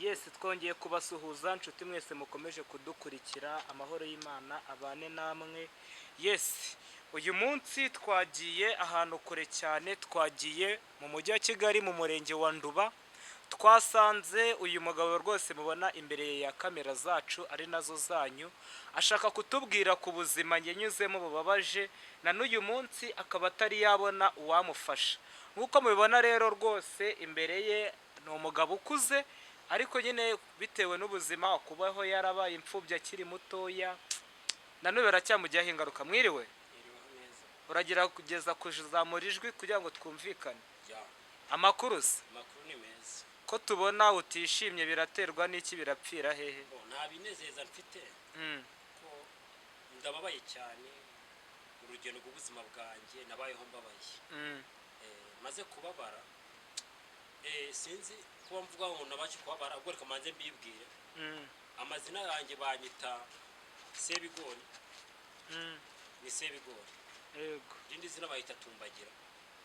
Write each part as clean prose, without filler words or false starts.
Yes, twongeye kubasuhuza nshuti mwese mukomeje kudukurikira, amahoro y'Imana abane namwe. Yes, uyu munsi twagiye ahantu kure cyane, twagiye mu mujyi wa Kigali mu murenge wa Nduba. Twasanze uyu mugabo rwose mubona imbere ya kamera zacu ari nazo zanyu, ashaka kutubwira ku buzima yanyuzemo bubabaje, na n'uyu munsi akaba atari yabona uwamufasha. Nk'uko mubibona rero rwose imbere ye ni umugabo ukuze, ariko nyine bitewe n'ubuzima kubaho yarabaye imfubyi akiri mutoya, na none baracyamujyaho ingaruka. Mwiriwe, uragira kugeza kuzamura ijwi kugira ngo twumvikane. Amakuru se Amakuru ni meza. ko tubona utishimye, biraterwa n'iki? Birapfira hehe? Nta binezeza mfite ko ndababaye cyane. Urugendo rw'ubuzima bwanjye nabayeho mbabaye. Maze kubabara, sinzi kuba mvuga ngo nabashe kubabara, ubwo reka manze mbibwire. Amazina yanjye banyita Sebigori. Ni Sebigori. Yego, Irindi zina bayita Tumbagira.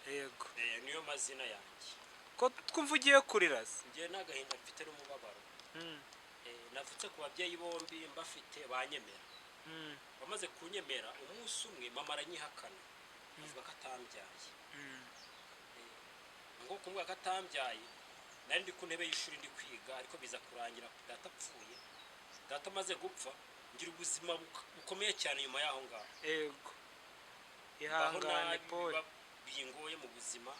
yego. Niyo mazina yanjye. Ko twumva ugiye kurira se? Njye n'agahinda mfite n'umubabaro. Navutse ku babyeyi bombi mbafite banyemera. Bamaze kunyemera umunsi umwe mama aranyihakana, avuga ko atambyaye. Ngo kumwe ko atambyaye, nari ndi ku ntebe y'ishuri ndi kwiga, ariko biza kurangira data apfuye. Data amaze gupfa ngira ubuzima bukomeye cyane nyuma y'aho ngaho. Yego, ihangane Paul. Bingoye mu buzima,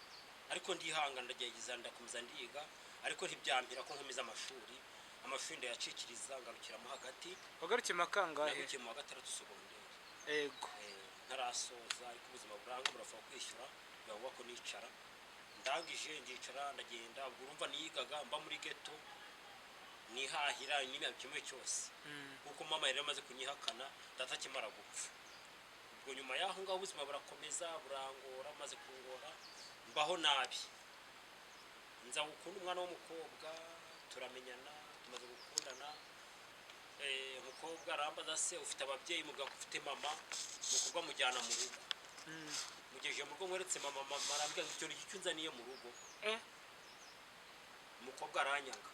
ariko ndihangana, ndagerageza ndakomeza ndiga, ariko ntibyampira ko nkomeza amashuri ndayacikiriza ngarukiramo hagati. Wagarukiye makangahe? Nagukiye mu wa gatandatu segonderi. Yego. Ntarasoza, ariko ubuzima buranga burafa kwishyura, bivuga ko nicara. Ndangije ndicara ndagenda, ubwo urumva niyigaga mba muri ghetto, nihahira nyine kimwe cyose. Kuko mama yari amaze kunyihakana, data akimara gupfa. Ubwo nyuma y'aho ngaho ubuzima burakomeza burangora, maze kungora mbaho nabi. Nza gukunda umwana w'umukobwa, turamenyana, tumaze gukundana. Umukobwa arambaza se ufite ababyeyi, mubwira ko ufite mama, umukobwa amujyana mu rugo. Mugejeje mu rugo mweretse mama, arambwira ngo icyo ni icyo unzaniye mu rugo. Umukobwa aranyanga,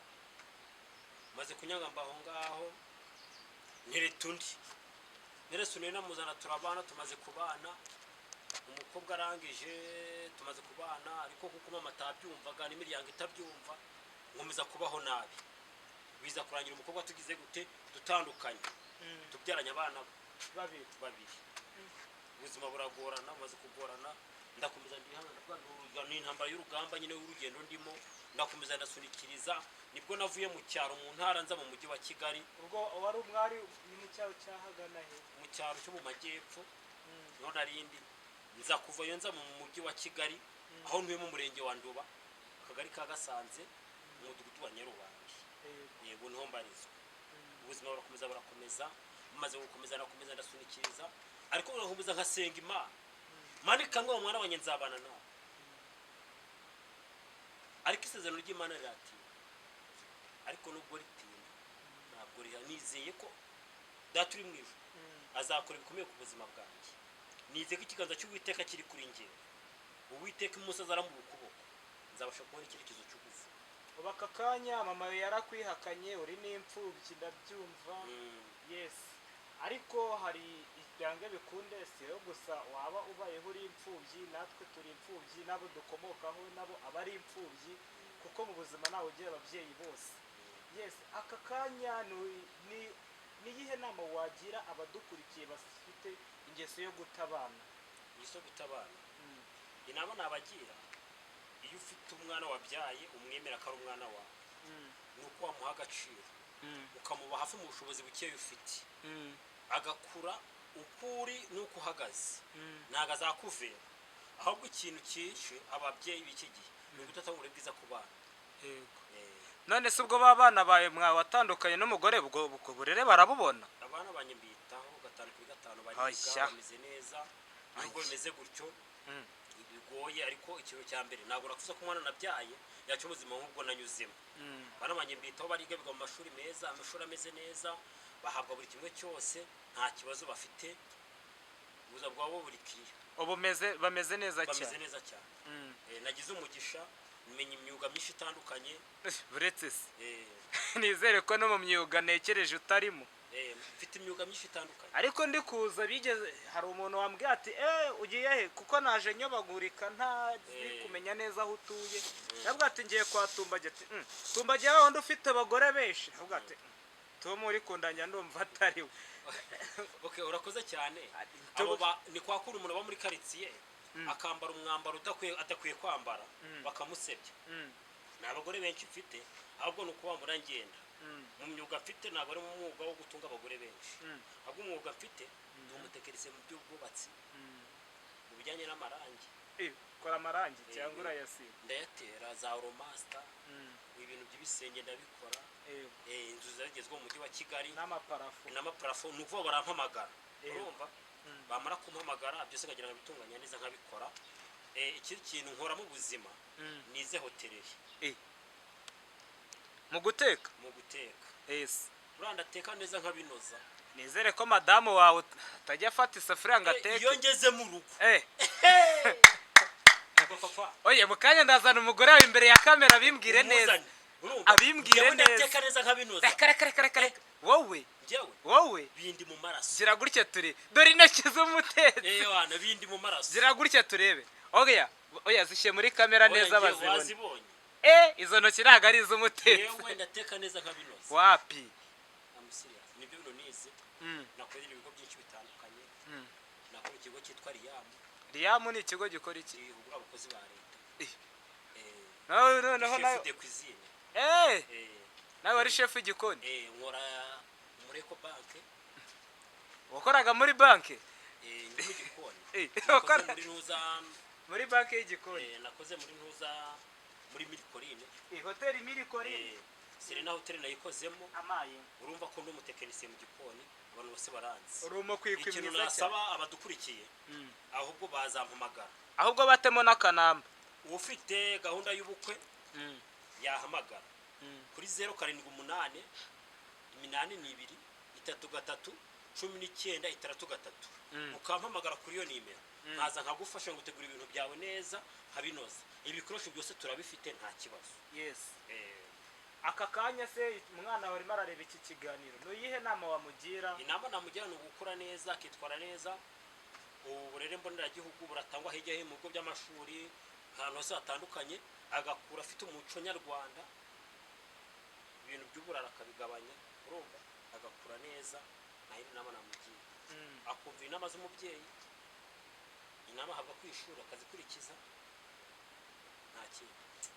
maze kunyanga mbaho ngaho ntereta undi. Neretse undi namuzana, turabana, tumaze kubana. Umukobwa arangije, tumaze kubana, ariko kuko mama atabyumvaga n'imiryango itabyumva, nkomeza kubaho nabi. Biza kurangira umukobwa tugize gute dutandukanye, tubyaranye abana babiri. Ubuzima buragorana, maze kugorana ndakomeza ndihangana, ni intambara y'urugamba nyine w'urugendo ndimo, ndakomeza ndasunikiriza. Nibwo navuye mu cyaro mu ntara nza mu mujyi wa Kigali. Ubwo wari umwari mu cyaro cyahagana he? Mu cyaro cyo mu majyepfo niho narindi. Nza kuvayo nza mu mujyi wa Kigali, aho ntuye mu murenge wa Nduba, akagari ka Gasanze, mu mudugudu wa Nyarubandi. Yego, niho mbarizwa. Ubuzima burakomeza, maze gukomeza nakomeza ndasunikiriza, ariko nkomeza nkasenga Imana. Mana ikanga umwana wanjye nzabana nawe. Ariko isezerano ry'Imana riratinda, ariko nubwo ritinda ntabwo nizeye ko data uri mu ijuru azakora ibikomeye ku buzima bwanjye. Nizeye ko ikiganza cy'Uwiteka kiri kuri njyewe. Uwiteka umusozi arambuye ukuboko, nzabasha kubona icyerekezo cy'ubuzima. Ubu aka kanya mama yarakwihakanye, uri n'imfubyi ndabyumva. Yes, ariko hari ibyange bikunde, si yo gusa waba ubayeho uri imfubyi, natwe turi imfubyi, n'abo dukomokaho nabo aba ari imfubyi, kuko mu buzima ntawe ugira ababyeyi bose. Yes, aka kanya ni iyihe nama wagira abadukurikiye bafite ingeso yo gutabana? Ingeso yo gutabana, inama nabagira, iyo ufite umwana wabyaye umwemera ko ari umwana wawe, ni uko wamuha agaciro, ukamuba hafi mu bushobozi bukeya ufite, agakura uko uri n'uko uhagaze, ntabwo azakuvera. Ahubwo ikintu cyishe ababyeyi b'iki gihe ni ugutatanga uburere bwiza ku bana. None se ubwo b'abana bawe mwawatandukanye n'umugore, ubwo burere barabubona? Abana banjye mbitaho 5/5, bariga bameze neza. Nubwo bimeze gutyo bigoye, ariko ikintu cya mbere ntabwo nakuvuze ko umwana nabyaye yacu ubuzima nk'ubwo nanyuzemo. Abana banjye mbitaho, bariga biga mu mashuri meza, amashuri ameze neza, bahabwa buri kimwe cyose, nta kibazo bafite, ubuzima bwabo buri kiriya. Ubu bameze neza cyane. Nagize umugisha menya imyuga myinshi itandukanye. buretse se eh, nizere ko no mu myuga ntekereje utarimo. mfite imyuga myinshi itandukanye. ariko ndi kuza bigeze hari umuntu wambwiye ati ugiye he kuko naje nyobagurika ntazi kumenya neza aho utuye. nabwo ati ngiye kwa Tumbage ati Tumbage wundi ufite abagore benshi. nabwo ati Tom uri kundanya ndumva atari we. Okay, urakoze cyane. Ni kwa kuri umuntu aba muri karitsiye akambara umwambaro adakwiye kwambara bakamusebya. ni abagore benshi mfite ahubwo ni ukubambura ngenda. mu myuga mfite ntabwo ari mu mwuga wo gutunga abagore benshi. ahubwo umwuga mfite ni umutekinisiye mu by'ubwubatsi mu bijyanye n'amarangi. ukora amarangi cyangwa urayasiga? ndayatera za Euromasta, ibintu by'ibisenge ndabikora. inzu zagezweho mu mujyi wa Kigali n'amaparafo ni ukuvuga barampamagara. urumva bamara kumpamagara byose nkagira ngo bitunganya neza nkabikora. ikindi kintu nkora mu buzima nize hotellerie. mu guteka ndateka neza nkabinoza. nizere ko madamu wawe atajya afata isafuriya ngo ateke iyo ngeze mu rugo. oye mu kanya ndazana umugore wawe imbere ya kamera abimbwire neza. abimbwire neza. ndateka neza nkabinoza. reka wowe bindi mu maraso. gira gutya turi dore intoki z'umutetsi. wana bindi mu maraso. gira gutya turebe. oya zishyire muri kamera neza bazibone. izo ntoki ntabwo ari iz'umutetsi. yewe ndateka neza nkabinoza. wapi nibyo bintu nize. nakorera ibigo byinshi bitandukanye. nakora ikigo cyitwa Riyamu ni ikigo gikora iki? gihugura abakozi ba leta. noneho nayo nawe wari chef igikoni? nkora muri Eco Bank. wakoraga muri banki? ndi mu gikoni. muri banki y'igikoni? nakoze muri ntuza muri Milikorine. hoteli Milikorine? Serena Hotel nayikozemo. amaye urumva ko ndi umutekinisiye mu gikoni abantu bose baranzi. urumo kwikwimwiza cyane. ikintu nasaba abadukurikiye ahubwo bazampamagara. ahubwo batemo n'akanamba. ufite gahunda y'ubukwe yahamagara kuri 078 82 33 19 33. ukampamagara kuri iyo nimero nkaza nkagufasha ngo utegure ibintu byawe neza habinoza. ibikoresho byose turabifite nta kibazo. aka kanya se umwana wawe arimo arareba iki kiganiro nuyihe nama wamugira? inama namugira ni ugukura neza akitwara neza. uburere mboneragihugu buratangwa hirya hino mu bigo by'amashuri ahantu hose hatandukanye agakura afite umuco nyarwanda. ibintu by'uburara akabigabanya. urumva agakura neza. nayo inama namugira akumva inama z'umubyeyi. inama ahabwa ku ishuri akazikurikiza nta kintu.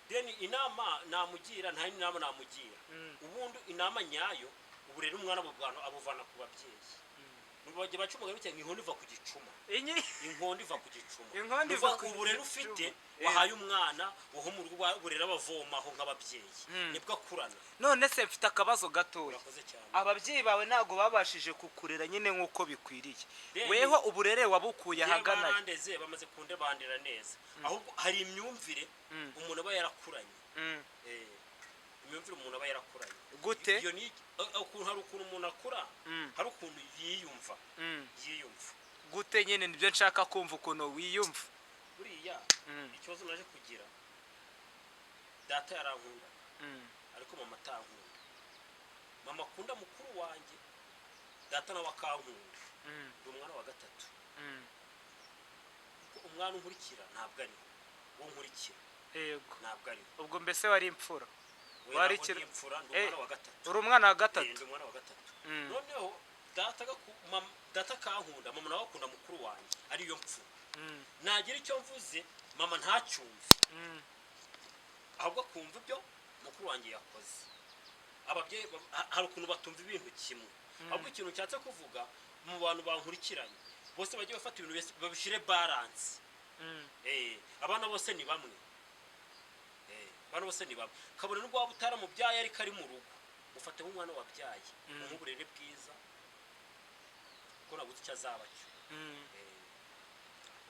then inama namugira nta inama namugira. ubundi inama nyayo uburere umwana abuvana ku babyeyi. nubajye bacumuga bitya inkondo iva ku gicuma. inkondo iva ku gicuma. uburere ufite wahaye umwana uho mu rugo burera abavomaho nk'ababyeyi nibwo akurana. none se mfite akabazo gatoya. ababyeyi bawe ntago babashije kukurera nyine nk'uko bikwiriye. weho uburere wabukuye ahagana barandeze bamaze kundebandira neza. ahubwo hari imyumvire umuntu aba yarakuranye. imyumvire umuntu aba yarakuranye. gute? iyo ni ukuntu hari ukuntu umuntu akura hari ukuntu yiyumva. gute nyine nibyo nshaka kumva ukuntu wiyumva. buriya ikibazo naje kugira data yarankunda ariko mama atankunda. mama akunda mukuru wanjye data nawe akankunda. ndi umwana wa gatatu. umwana unkurikira ntabwo ari wo nkurikira. ntabwo ari ubwo mbese wari imfura? wari imfura ndi umwana wa gatatu. uri umwana wa gatatu? ndi umwana wa gatatu. noneho data akankunda mama nawe akunda mukuru wanjye ariyo mfura. nagira icyo mvuze mama ntacyumve ahubwo akumva ibyo mukuru wanjye yakoze. ababyeyi hari ukuntu batumva ibintu kimwe. ahubwo ikintu nshatse kuvuga mu bantu bankurikiranye bose bagiye bafata ibintu babishire balance. abana bose ni bamwe. abana bose ni bamwe. kabone n'ubwo waba utaramubyaye ariko ari mu rugo ufate nk'umwana wabyaye nk'uburere bwiza kuko nabuze icyo azaba cyo.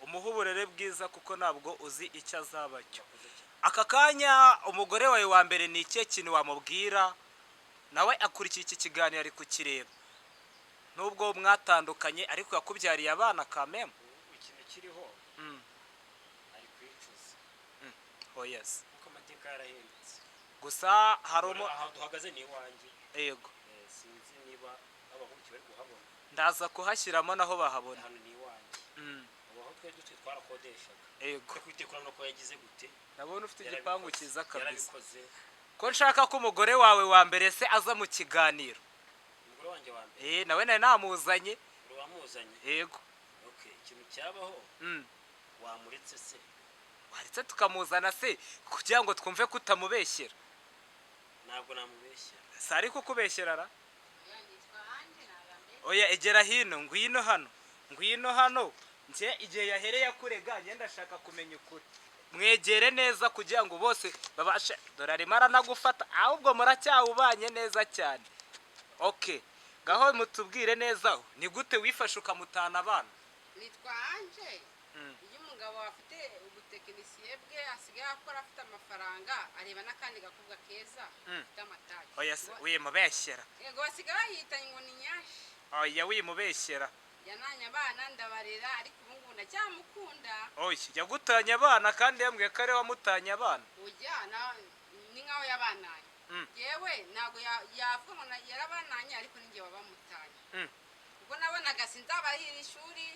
umuha uburere bwiza kuko ntabwo uzi icyo azaba cyo. aka kanya umugore wawe wa mbere ni ikihe kintu wamubwira nawe akurikiye iki kiganiro ari kukireba nubwo mwatandukanye ariko yakubyariye abana kameme? ikintu kiriho ari kwicuza. yes kuko amateka yarahindutse gusa hari aha duhagaze ni iwanjye yego sinzi niba abahungu bari kuhabona ndaza kuhashyiramo naho bahabona hano ni iwanjye aho twari dutuye twarakodeshaga yego kwitekura no ko yagize gute ndabona ufite igipangu cyiza kabisa yarabikoze ko nshaka ko umugore wawe wa mbere se aza mu kiganiro umugore wanjye wa mbere nawe nari namuzanye wamuzanye yego okay ikintu cyabaho wamuretse se waretse tukamuzana se kugira ngo twumve ko utamubeshyera ntabwo namubeshyera si ariko kubeshyerara oya egera hino ngwino hano nje igihe yahereye akurega ngenda ndashaka kumenya ukuri mwegere neza kugira ngo bose babashe dore arimo aranagufata ahubwo muracyawubanye neza cyane okay gaho mutubwire neza ni gute wifashe ukamutana abana nitwa Anje iyo umugabo afite ubutekinisiye bwe asigaye akora afite amafaranga areba n'akandi gakobwa keza afite amataje oya se wimubeshyera yego basigaye bahitanye ngo ni nyashi oya wimubeshyera yananye abana ndabarera ariko ubu ngubu ndacyamukunda oya yagutanye abana kandi yambwiye ko ari wamutanye abana ujyana ni nkaho yabananye yewe ntabwo yavuga ngo yarabananye ariko ninjye wabamutanye ubwo nabonaga sinzabarira ishuri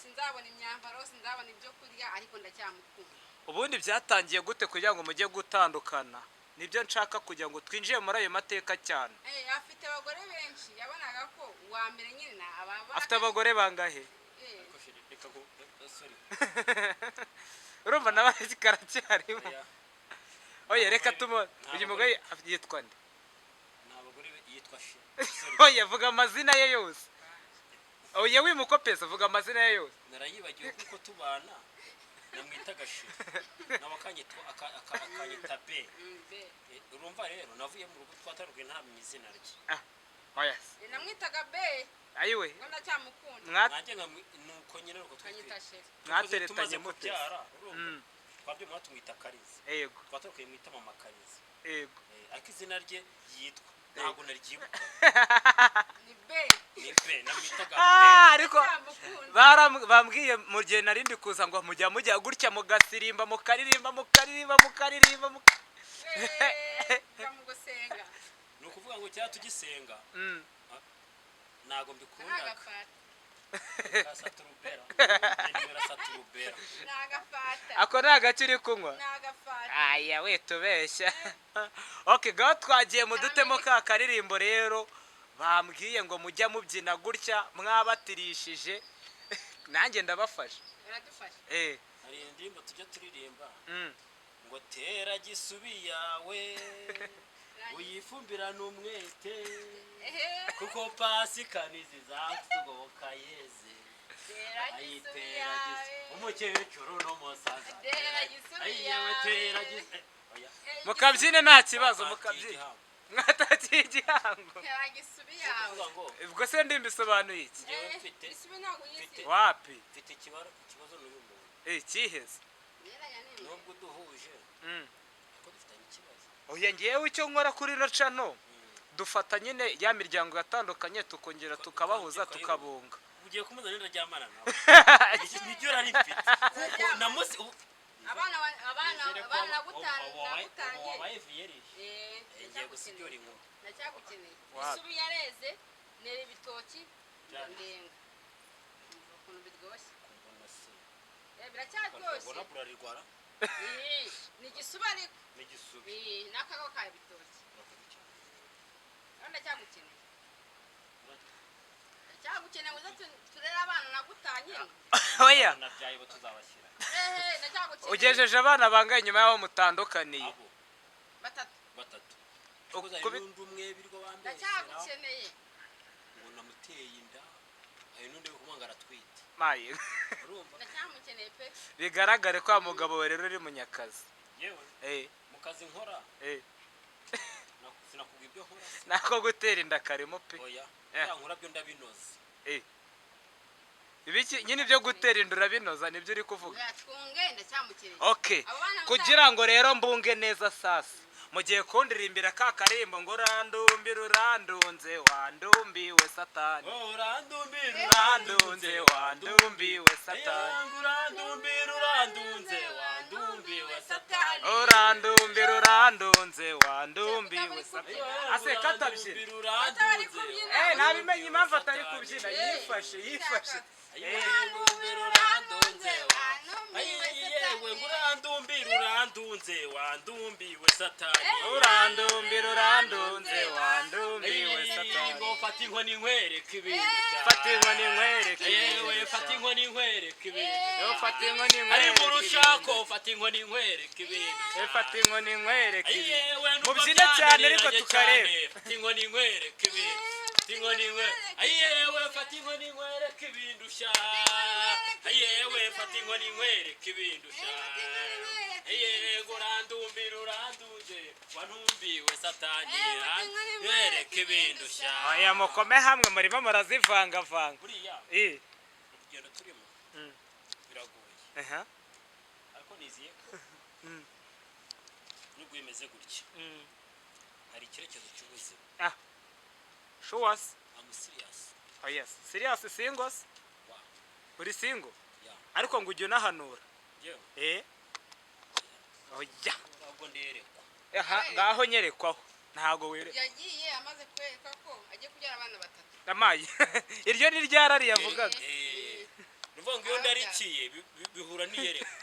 sinzabona imyambaro sinzabona ibyo kurya ariko ndacyamukunda ubundi byatangiye gute kugira ngo mujye gutandukana nibyo nshaka kugira ngo twinjiye muri ayo mateka cyane afite abagore benshi yabonaga ko uwa mbere nyine afite abagore bangahe urumva nawe karacyarimo oya reka tumone uyu mugore yitwa nde nta bagore yitwa she oya vuga amazina ye yose oya wimukopeza vuga amazina ye yose narayibagiwe kuko tubana namwitaga she nawe akanyita be urumva rero navuye mu rugo twataruke ntamenya izina rye oya namwitaga be ayiwe ngo ndacyamukunda nanjye nuko nyine nuko kanyita she mwateretanye mute twabyo mwatumwita Kariza yego twataruke mwita mama Kariza yego ariko izina rye yitwa ntabwo naryibuka ni be namwitaga ariko bambwiye mu gihe narindi kuza ngo mujya gutya mugasirimba mukaririmba mugusenga ni ukuvuga ngo cyangwa tugisenga ntabwo mbikunda saturubera ako ni agace uri kunywa aya we tubeshya okay gaho twagiye mu dutemo ka karirimbo rero bambwiye ngo mujya mubyina gutya mwabatirishije nanjye ndabafasha hari indirimbo tujya turirimba ngo tera gisubi yawe uyifumbira n'umwete kuko pasika nizizakugoboka yeze ayitera umukecuru n'umusaza ayiyewe tera gisubi mukabyine nta kibazo mukabyine mwatakiye igihango ubwo se ndi mbisobanuye iki wapi mfite ikibazo n'uyu muntu kiheze nubwo duhuje ariko dufitanye ikibazo oya ngewe icyo nkora kuri ino cano dufata nyine ya miryango yatandukanye tukongera tukabahuza tukabunga ugiye kumuza nenda ryamana nawe nibyo rari mfite kuko na musi abana nagutanye wabaye viyeri ngiye gusibyora inkuru ndacyagukeneye isubi yareze nera ibitoki ndenga ukuntu biryoshye mbona se biracyaryoshye ubona burarirwara ni igisubi ariko ni igisubi n'akago ka ibitoki ndacyagukeneye ndacyagukeneye uze turere abana nagutanye oya nabyaye bo tuzabashyira ugejeje abana bangaye nyuma y'aho mutandukaniye batatu n'undi umwe birwa bambeshera ndacyagukeneye ngo namuteye inda hari n'undi uri kumwanga aratwite maye ndacyamukeneye pe bigaragare ko mugabo we rero uri munyakazi yewe mu kazi nkora sinakubwira ibyo nkora nako gutera inda karimo pe oya nkora byo ndabinoza ibiki nyine ibyo gutera inda urabinoza nibyo uri kuvuga twunge ndacyamukeneye okay kugira ngo rero mbunge neza sasa mugiye kundirimbira ka karimbo ngo urandumbira urandunze wandumbiwe satani urandunze wandumbiwe satani urandumbira urandunze wandumbiwe satani urandumbira urandunze wandumbiwe satani ase katabyina nabimenye impamvu atari kubyina yifashe urandumbira urandunze yewe urandumbira urandunze wandumbiwe satani urandumbira urandunze wandumbiwe satani ngo fata inkoni nkwereke ibintu fata inkoni nkwereke yewe fata inkoni nkwereke ibintu fata inkoni ari nkwereke mu rushako fata inkoni nkwereke ibintu fata inkoni nkwereke yewe mubyine cyane ariko tukareba fata inkoni nkwereke ibintu fata inkoni nkwereke yewe fata inkoni nkwereke ibintu sha yewe fata inkoni nkwereke ibintu sha yego urandumbira uranduje wantumbiwe satani nkwereke ibintu sha aya mukome hamwe murimo murazivangavanga buriya urugendo turimo biragoye ariko niziye ko nubwo bimeze gutya hari icyerekezo cy'ubuzima show us I'm serious oh yes serious singles wow uri single yeah ariko ngo ujye unahanura yewe oya ntabwo nderekwa ngaho nyerekwaho ntago were yagiye amaze kwereka ko agiye kubyara abana batatu amaye iryo ni ryarari yavugaga nuvuga ngo iyo ndarikiye bihura n'iyerekwa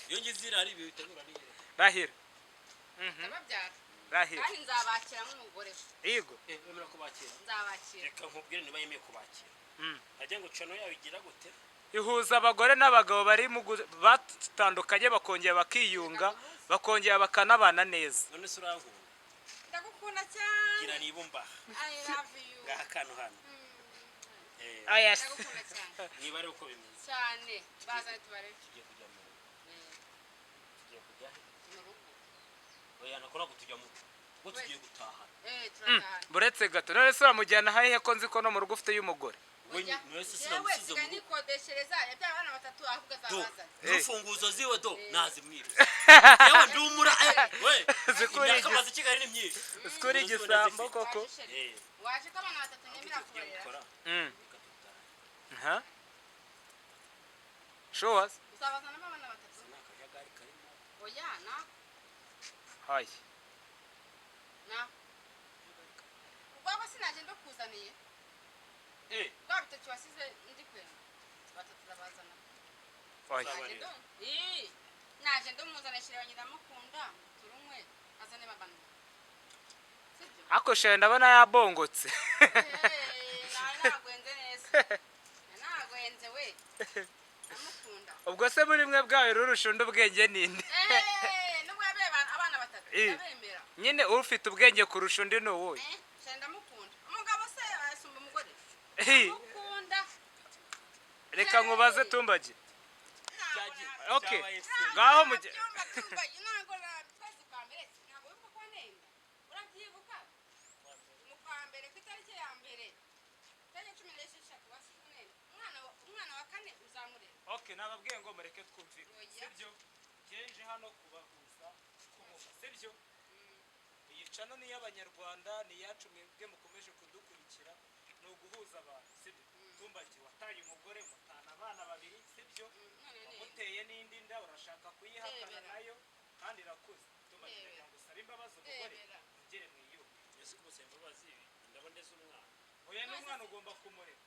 iyo ngize irari bihura n'iyerekwa rahira ndababyara rahira kandi nzabakira nk'umugore yego wemera kubakira nzabakira reka nkubwire niba yemeye kubakira ajya ngo cano yawe igira gute ihuza abagore n'abagabo bari batandukanye bakongera bakiyunga bakongera bakanabana neza none se urankunda ndagukunda cyane gira niba umbaha I love you ngaha akantu hano yes ndagukunda cyane niba ari uko bimeze cyane bazane tubareke tugiye kujya mu rugo tugiye kujya he mu rugo oya nakora ngo tujya mu rugo ngo tugiye gutahana turatahana buretse gato none se uramujyana hehe ko nzi ko no mu rugo ufite y'umugore mwese yewe sinamusize siga mu rugo nikodeshereza yabyara abana batatu ahubwo azabazana n'urufunguzo ziwe do nazimwiruza yewe ndumura we imyaka amaze i Kigali ni myinshi sikuri igisambo koko waje ko abana batatu nemera kubarera show us uzabazanamo abana batatu oya na hayi ubwabo sinaje ndakuzaniye bwa bitatu wasize ndi kwenda batatu urabazana naje ndumuzanishira nyina mukunda turumwe azane babana sibyo ako shera ndabona yabongotse nagwenze neza nagwenze we namukunda ubwo se muri mwe bwawe rurusha undi ubwenge ninde nubwo yabeba abana batatu ndabemera nyine ufite ubwenge kurusha undi ni uwuhe shera ndamukunda umugabo se asumba umugore mukunda reka nkubaze tumbagi okay ngaho mujye tumbagi ntabwo twese kwa mbere ntabwo wibuka ko nenda urabyibuka mu kwa mbere ku itariki ya mbere tariki 16 wasize nenda umwana wa kane uzamurera okay nababwiye ngo mureke twumvire sibyo ngenje hano kubahuza kumuha sibyo iyi cano ni y'abanyarwanda ni iyacu mwebwe mukomeje kudukurikira ni uguhuza abantu sibyo tumbagi wataye umugore mutana abana babiri sibyo umuteye n'indi nda urashaka kuyihakana nayo kandi irakuze tumbagi kugira ngo usabe imbabazi umugore ugere mu iyubi yesu kubose imbabazi ndabona neza umwana oya n'umwana ugomba kumureka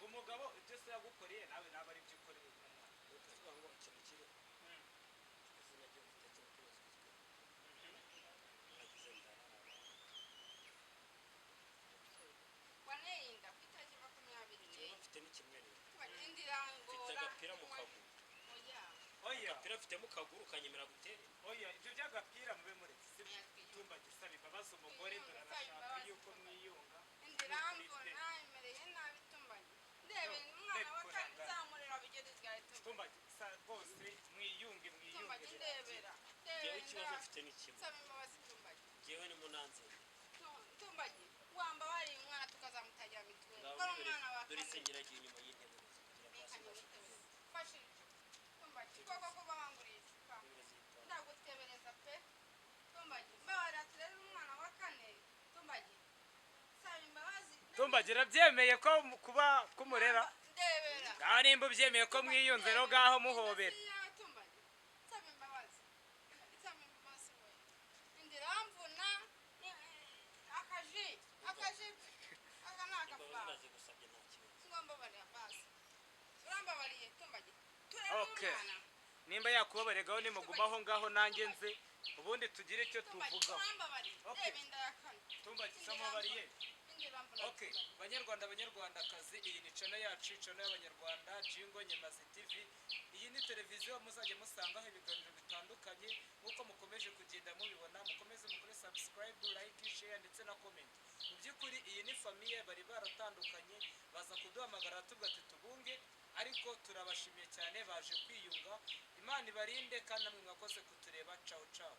umugabo ibyo se yagukoreye nawe naba ari byo ukoreye umwana ukuvuga ngo ikintu kiri izina ryo mfite cy'ubucuruzi nagize wanenda ku itariki 20 mfite n'ikimwere bagindira ngo mfite agapira mu kaguru oya agapira mfite mu kaguru kanyemera gutere oya ibyo by'agapira mube muretse sibyo tumbagi saba imbabazi umugore turarashaka yuko mwiyunga indirambona imereye nabi tumbagi ndebe umwana wa kane nzamurera bigeze bwawe tumbagi bose mwiyunge tumbagi ndebera jewe ikibazo mfite n'ikimwe saba imbabazi tumbagi jewe ni munanze tumbagi wamba bari umwana tukazamutagira mituweli ngaho ko umwana wa dore kane senyera giye inyuma y'intebe kugira ngo fashe tumbagi koko ko babanguriye icupa ndagutebereza pe tumbagira byemeye ko kuba kumurera ndebera ngaho nimba ubyemeye ko mwiyunze rero ngaho muhobera nsaba imbabazi we indiramvuna akaji aka ni agafa nazigusabye nta kibazo ngombabarira basi urambabariye tumbagira Okay. nimba yakubabaregaho nimugumaho ngaho nanjye nze ubundi tugire icyo tuvugaho Okay. tumbagisamo Okay, banyarwanda banyarwandakazi, iyi ni channel yacu, channel y'abanyarwanda Jingo Nyemazi TV. Iyi ni televiziyo muzajya musangaho ibiganiro bitandukanye nkuko mukomeje kugenda mubibona. Mukomeze mukore subscribe, like, share ndetse na comment. Mu by'ukuri iyi ni famille bari baratandukanye, baza kuduhamagara tuvuga ati tubunge, ariko turabashimiye cyane baje kwiyunga. Imana ibarinde kandi namwe mwakoze kutureba. Ciao ciao.